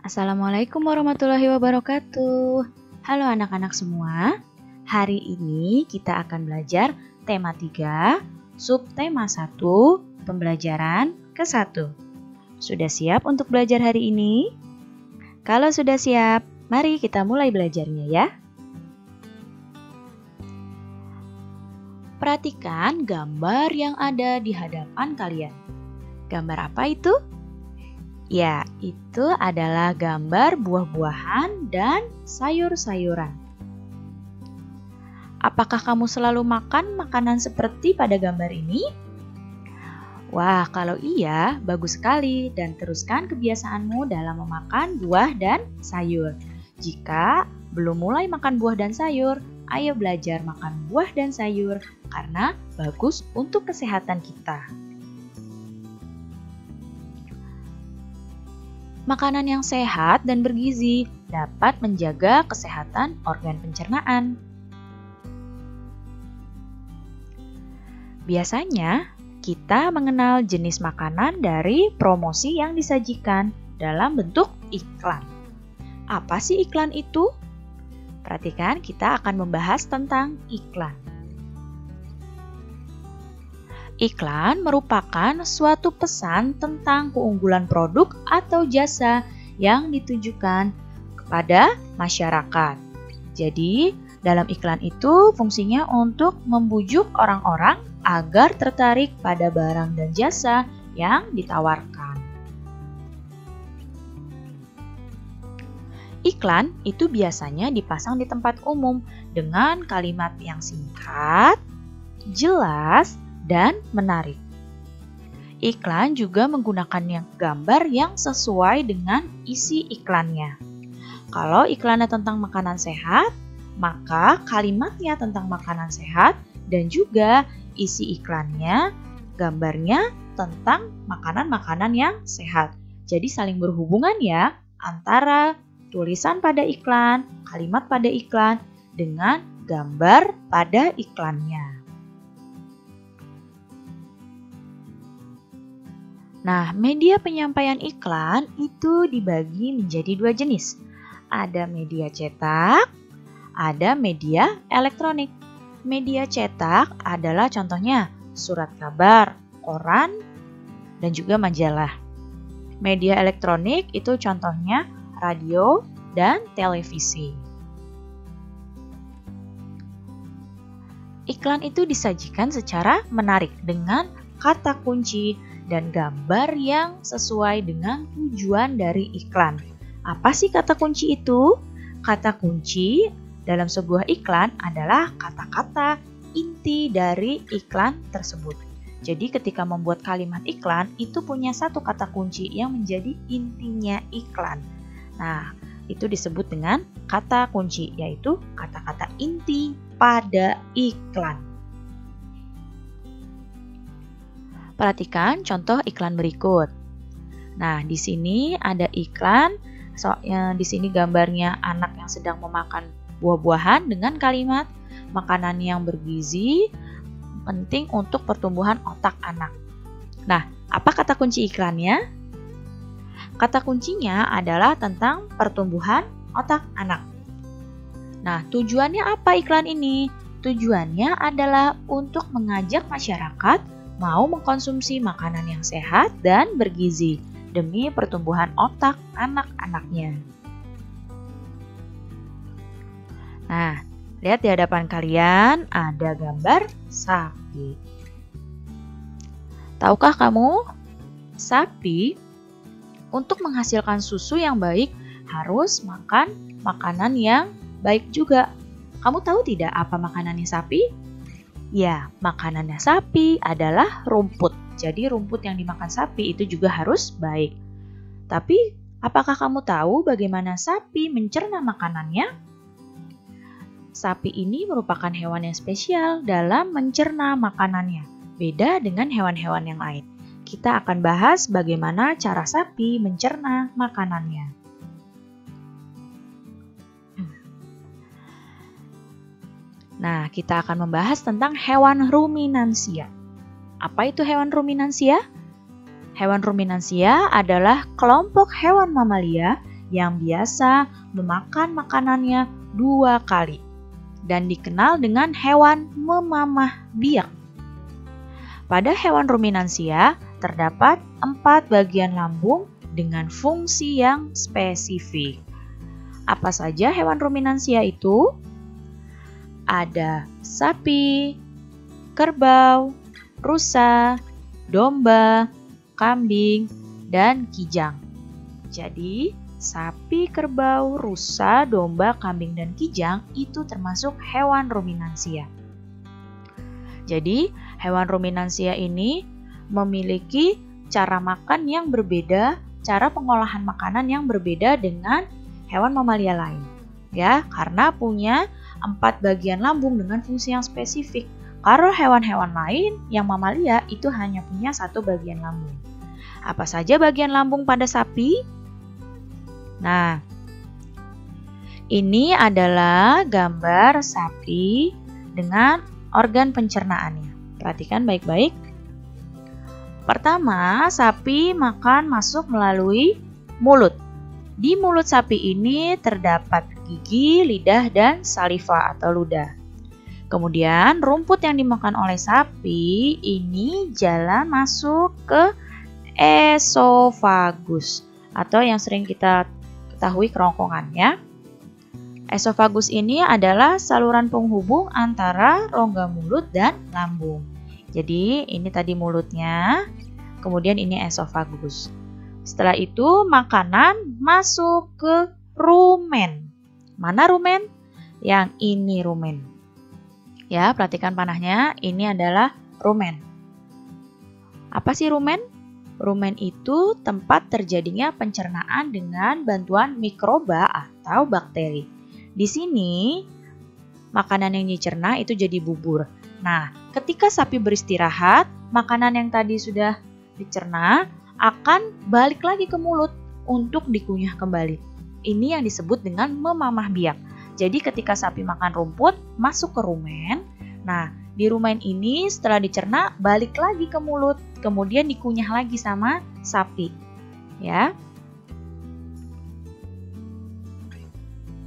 Assalamualaikum warahmatullahi wabarakatuh. Halo anak-anak semua. Hari ini kita akan belajar tema 3, subtema 1, pembelajaran ke-1. Sudah siap untuk belajar hari ini? Kalau sudah siap, mari kita mulai belajarnya ya. Perhatikan gambar yang ada di hadapan kalian. Gambar apa itu? Ya, itu adalah gambar buah-buahan dan sayur-sayuran. Apakah kamu selalu makan makanan seperti pada gambar ini? Wah, kalau iya, bagus sekali dan teruskan kebiasaanmu dalam memakan buah dan sayur. Jika belum mulai makan buah dan sayur, ayo belajar makan buah dan sayur karena bagus untuk kesehatan kita. Makanan yang sehat dan bergizi dapat menjaga kesehatan organ pencernaan. Biasanya, kita mengenal jenis makanan dari promosi yang disajikan dalam bentuk iklan. Apa sih iklan itu? Perhatikan, kita akan membahas tentang iklan. Iklan merupakan suatu pesan tentang keunggulan produk atau jasa yang ditujukan kepada masyarakat. Jadi, dalam iklan itu fungsinya untuk membujuk orang-orang agar tertarik pada barang dan jasa yang ditawarkan. Iklan itu biasanya dipasang di tempat umum dengan kalimat yang singkat, jelas, dan menarik. Iklan juga menggunakan gambar yang sesuai dengan isi iklannya. Kalau iklannya tentang makanan sehat, maka kalimatnya tentang makanan sehat dan juga isi iklannya, gambarnya tentang makanan-makanan yang sehat. Jadi saling berhubungan ya antara tulisan pada iklan, kalimat pada iklan dengan gambar pada iklannya. Nah, media penyampaian iklan itu dibagi menjadi 2 jenis. Ada media cetak, ada media elektronik. Media cetak adalah contohnya surat kabar, koran, dan juga majalah. Media elektronik itu contohnya radio dan televisi. Iklan itu disajikan secara menarik dengan kata kunci dan gambar yang sesuai dengan tujuan dari iklan. Apa sih kata kunci itu? Kata kunci dalam sebuah iklan adalah kata-kata inti dari iklan tersebut. Jadi ketika membuat kalimat iklan, itu punya satu kata kunci yang menjadi intinya iklan. Nah, itu disebut dengan kata kunci, yaitu kata-kata inti pada iklan. Perhatikan contoh iklan berikut. Nah, di sini ada iklan, di sini gambarnya anak yang sedang memakan buah-buahan dengan kalimat makanan yang bergizi penting untuk pertumbuhan otak anak. Nah, apa kata kunci iklannya? Kata kuncinya adalah tentang pertumbuhan otak anak. Nah, tujuannya apa iklan ini? Tujuannya adalah untuk mengajak masyarakat mau mengkonsumsi makanan yang sehat dan bergizi demi pertumbuhan otak anak-anaknya. Nah, lihat di hadapan kalian ada gambar sapi. Tahukah kamu, sapi untuk menghasilkan susu yang baik harus makan makanan yang baik juga. Kamu tahu tidak apa makanannya sapi? Ya, makanannya sapi adalah rumput. Jadi rumput yang dimakan sapi itu juga harus baik. Tapi, apakah kamu tahu bagaimana sapi mencerna makanannya? Sapi ini merupakan hewan yang spesial dalam mencerna makanannya. Beda dengan hewan-hewan yang lain. Kita akan bahas bagaimana cara sapi mencerna makanannya. Nah, kita akan membahas tentang hewan ruminansia. Apa itu hewan ruminansia? Hewan ruminansia adalah kelompok hewan mamalia yang biasa memakan makanannya 2 kali dan dikenal dengan hewan memamah biak. Pada hewan ruminansia terdapat 4 bagian lambung dengan fungsi yang spesifik. Apa saja hewan ruminansia itu? Ada sapi, kerbau, rusa, domba, kambing, dan kijang. Jadi, sapi, kerbau, rusa, domba, kambing, dan kijang itu termasuk hewan ruminansia. Jadi, hewan ruminansia ini memiliki cara makan yang berbeda, cara pengolahan makanan yang berbeda dengan hewan mamalia lain. Ya, karena punya 4 bagian lambung dengan fungsi yang spesifik. Kalau hewan-hewan lain yang mamalia itu hanya punya 1 bagian lambung. Apa saja bagian lambung pada sapi? Nah, ini adalah gambar sapi dengan organ pencernaannya. Perhatikan baik-baik. Pertama, sapi makan masuk melalui mulut. Di mulut sapi ini terdapat gigi, lidah, dan saliva atau ludah. Kemudian, rumput yang dimakan oleh sapi ini jalan masuk ke esofagus atau yang sering kita ketahui kerongkongan ya. Esofagus ini adalah saluran penghubung antara rongga mulut dan lambung. Jadi ini tadi mulutnya, kemudian ini esofagus. Setelah itu makanan masuk ke rumen. Mana rumen? Yang ini rumen. Ya, perhatikan panahnya, ini adalah rumen. Apa sih rumen? Rumen itu tempat terjadinya pencernaan dengan bantuan mikroba atau bakteri. Di sini, makanan yang dicerna itu jadi bubur. Nah, ketika sapi beristirahat, makanan yang tadi sudah dicerna akan balik lagi ke mulut untuk dikunyah kembali. Ini yang disebut dengan memamah biak. Jadi ketika sapi makan rumput, masuk ke rumen. Nah, di rumen ini setelah dicerna balik lagi ke mulut, kemudian dikunyah lagi sama sapi. Ya.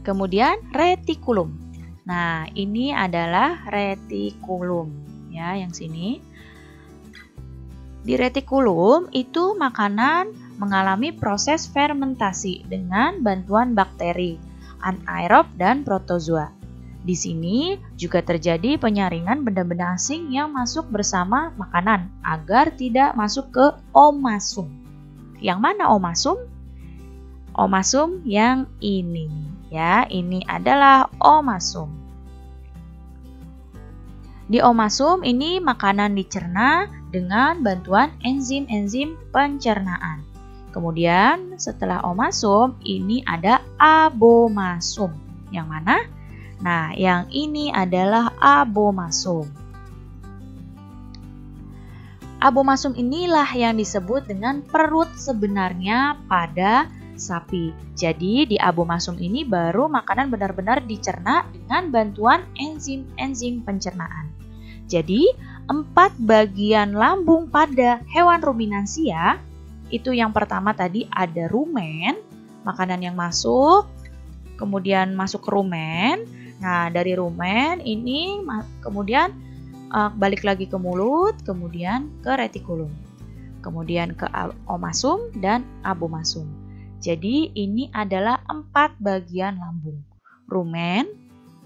Kemudian retikulum. Nah, ini adalah retikulum ya, yang sini. Di retikulum itu makanan mengalami proses fermentasi dengan bantuan bakteri, anaerob dan protozoa. Di sini juga terjadi penyaringan benda-benda asing yang masuk bersama makanan agar tidak masuk ke omasum. Yang mana omasum? Omasum yang ini ya, ini adalah omasum. Di omasum ini makanan dicerna dengan bantuan enzim-enzim pencernaan. Kemudian setelah omasum ini ada abomasum. Yang mana? Nah, yang ini adalah abomasum. Abomasum inilah yang disebut dengan perut sebenarnya pada sapi. Jadi di abomasum ini baru makanan benar-benar dicerna dengan bantuan enzim-enzim pencernaan. Jadi 4 bagian lambung pada hewan ruminansia itu yang pertama tadi ada rumen, makanan yang masuk, kemudian masuk ke rumen. Nah, dari rumen ini kemudian balik lagi ke mulut, kemudian ke retikulum, kemudian ke omasum dan abomasum. Jadi ini adalah 4 bagian lambung. Rumen,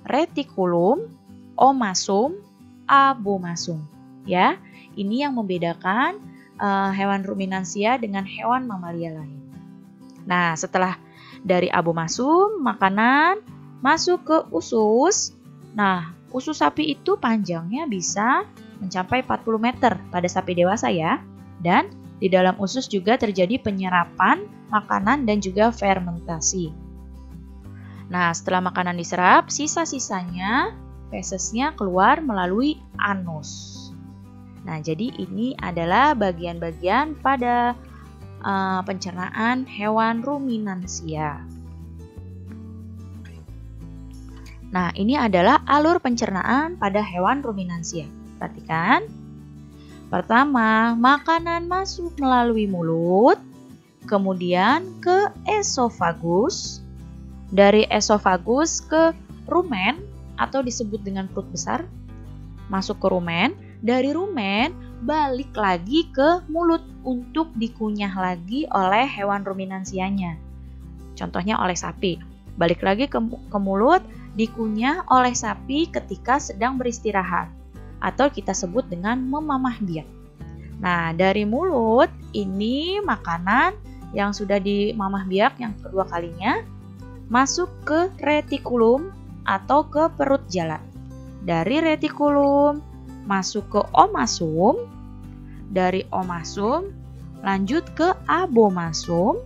retikulum, omasum, abomasum. Ya, ini yang membedakan hewan ruminansia dengan hewan mamalia lain. Nah, setelah dari abomasum, makanan masuk ke usus. Nah, usus sapi itu panjangnya bisa mencapai 40 meter pada sapi dewasa ya. Dan di dalam usus juga terjadi penyerapan makanan dan juga fermentasi. Nah, setelah makanan diserap, sisa-sisanya fesesnya keluar melalui anus. Nah, jadi ini adalah bagian-bagian pada pencernaan hewan ruminansia. Nah, ini adalah alur pencernaan pada hewan ruminansia. Perhatikan. Pertama, makanan masuk melalui mulut, kemudian ke esofagus, dari esofagus ke rumen atau disebut dengan perut besar, masuk ke rumen, dari rumen balik lagi ke mulut untuk dikunyah lagi oleh hewan ruminansianya. Contohnya oleh sapi, balik lagi ke mulut, dikunyah oleh sapi ketika sedang beristirahat atau kita sebut dengan memamah biak. Nah, dari mulut ini makanan yang sudah dimamah biak yang kedua kalinya masuk ke retikulum atau ke perut jalan. Dari retikulum masuk ke omasum, dari omasum lanjut ke abomasum,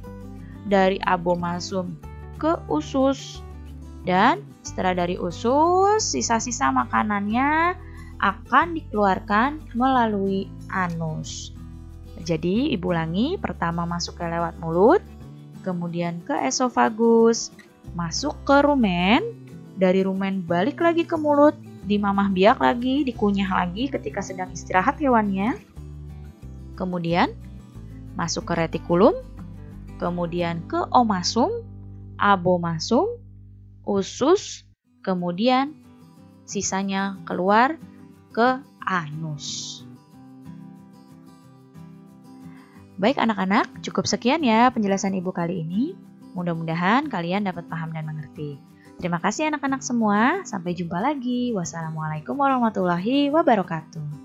dari abomasum ke usus, dan setelah dari usus sisa-sisa makanannya akan dikeluarkan melalui anus. Jadi Ibu ulangi, pertama masuk ke lewat mulut, kemudian ke esofagus, masuk ke rumen, dari rumen balik lagi ke mulut, dimamah biak lagi, dikunyah lagi ketika sedang istirahat hewannya. Kemudian masuk ke retikulum, kemudian ke omasum, abomasum, usus, kemudian sisanya keluar ke anus. Baik anak-anak, cukup sekian ya penjelasan Ibu kali ini. Mudah-mudahan kalian dapat paham dan mengerti. Terima kasih anak-anak semua. Sampai jumpa lagi. Wassalamualaikum warahmatullahi wabarakatuh.